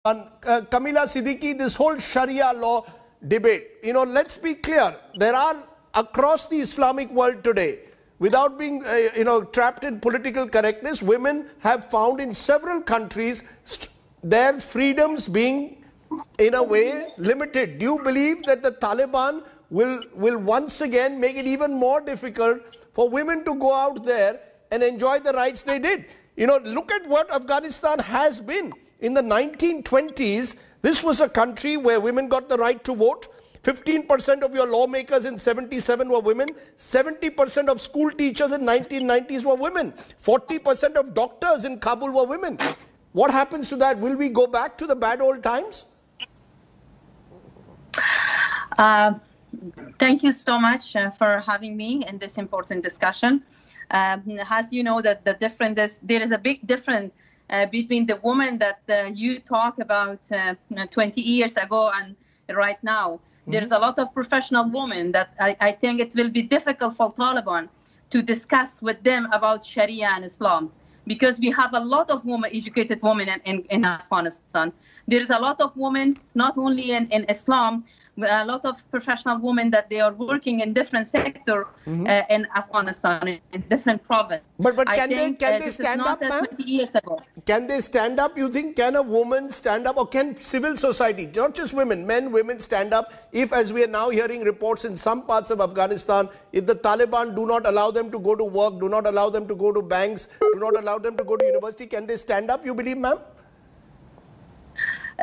Kamla Sidiqi, this whole Sharia law debate, let's be clear. There are, across the Islamic world today, without being, trapped in political correctness, women have found in several countries their freedoms being, in a way, limited. Do you believe that the Taliban will once again make it even more difficult for women to go out there and enjoy the rights they did? Look at what Afghanistan has been. In the 1920s, this was a country where women got the right to vote. 15% of your lawmakers in 77 were women. 70% of school teachers in 1990s were women. 40% of doctors in Kabul were women. What happens to that? Will we go back to the bad old times? Thank you so much for having me in this important discussion. As you know, that there is a big difference between the woman that you talk about 20 years ago and right now. There is a lot of professional women that I think it will be difficult for Taliban to discuss with them about Sharia and Islam, because we have a lot of educated women in Afghanistan. There is a lot of women, not only in Islam, a lot of professional women that they are working in different sectors in Afghanistan, in different provinces. But can they stand up, ma'am? 20 years ago. Can they stand up, you think? Can a woman stand up, or can civil society, not just women, men, women stand up if, as we are now hearing reports in some parts of Afghanistan, if the Taliban do not allow them to go to work, do not allow them to go to banks, do not allow them to go to university, can they stand up, you believe, ma'am?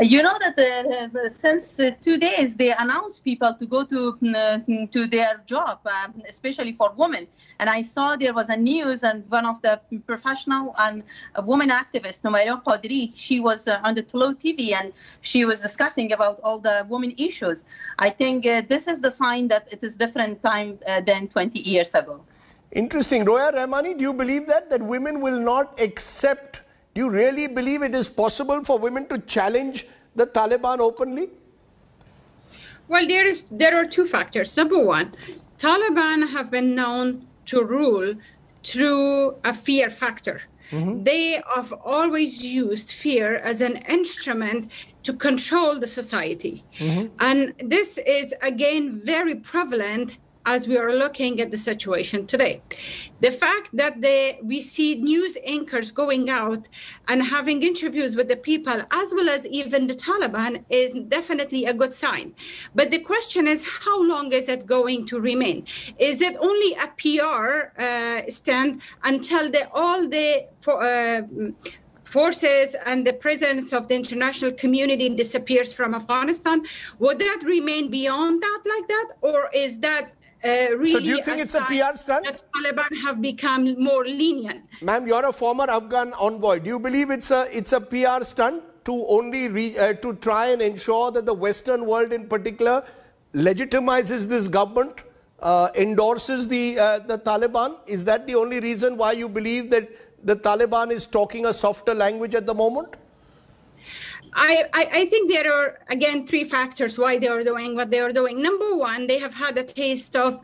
You know that since 2 days they announced people to go to their job, especially for women. And I saw there was a news, and one of the professional and woman activists, Umayra Qadri, she was on the Tulu TV and she was discussing about all the women issues. I think this is the sign that it is different time than 20 years ago. Interesting. Roya Rahmani, do you believe that women will not accept? Do you really believe it is possible for women to challenge the Taliban openly? Well, there are two factors. Number one, Taliban have been known to rule through a fear factor. They have always used fear as an instrument to control the society. And this is, again, very prevalent as we are looking at the situation today. The fact that we see news anchors going out and having interviews with the people, as well as even the Taliban, is definitely a good sign. But the question is, how long is it going to remain? Is it only a PR stand until all the forces and the presence of the international community disappears from Afghanistan? Would that remain beyond that like that? Or is that really, so do you think it's a PR stunt? That Taliban have become more lenient. Ma'am, you're a former Afghan envoy. Do you believe it's a PR stunt to only to try and ensure that the Western world in particular legitimizes this government, endorses the Taliban? Is that the only reason why you believe that the Taliban is talking a softer language at the moment? I think there are, again, three factors why they are doing what they are doing. Number one, they have had a taste of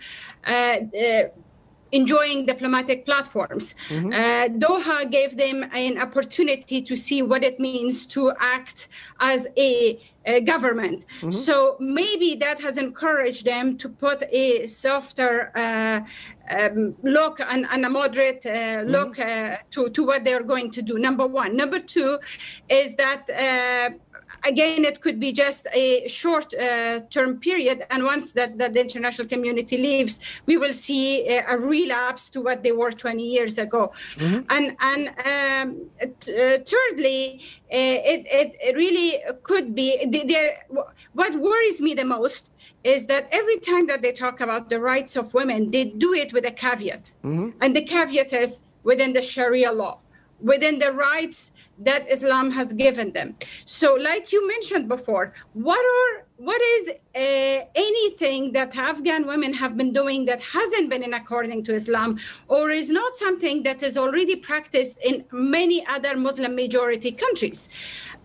enjoying diplomatic platforms. Doha gave them an opportunity to see what it means to act as a government. So maybe that has encouraged them to put a softer look and a moderate look to what they're going to do, number one. Number two is that again, it could be just a short-term period, and once that the international community leaves, we will see a relapse to what they were 20 years ago. And thirdly, it really could be, what worries me the most is that every time that they talk about the rights of women, they do it with a caveat. And the caveat is within the Sharia law, within the rights that Islam has given them. So like you mentioned before, what is anything that Afghan women have been doing that hasn't been in according to Islam, or is not something that is already practiced in many other Muslim majority countries?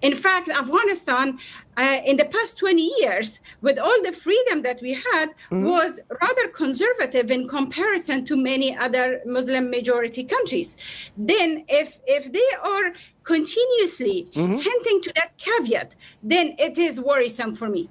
In fact, Afghanistan, in the past 20 years, with all the freedom that we had, was rather conservative in comparison to many other Muslim majority countries. Then if they are continuously hinting to that caveat, then it is worrisome for me.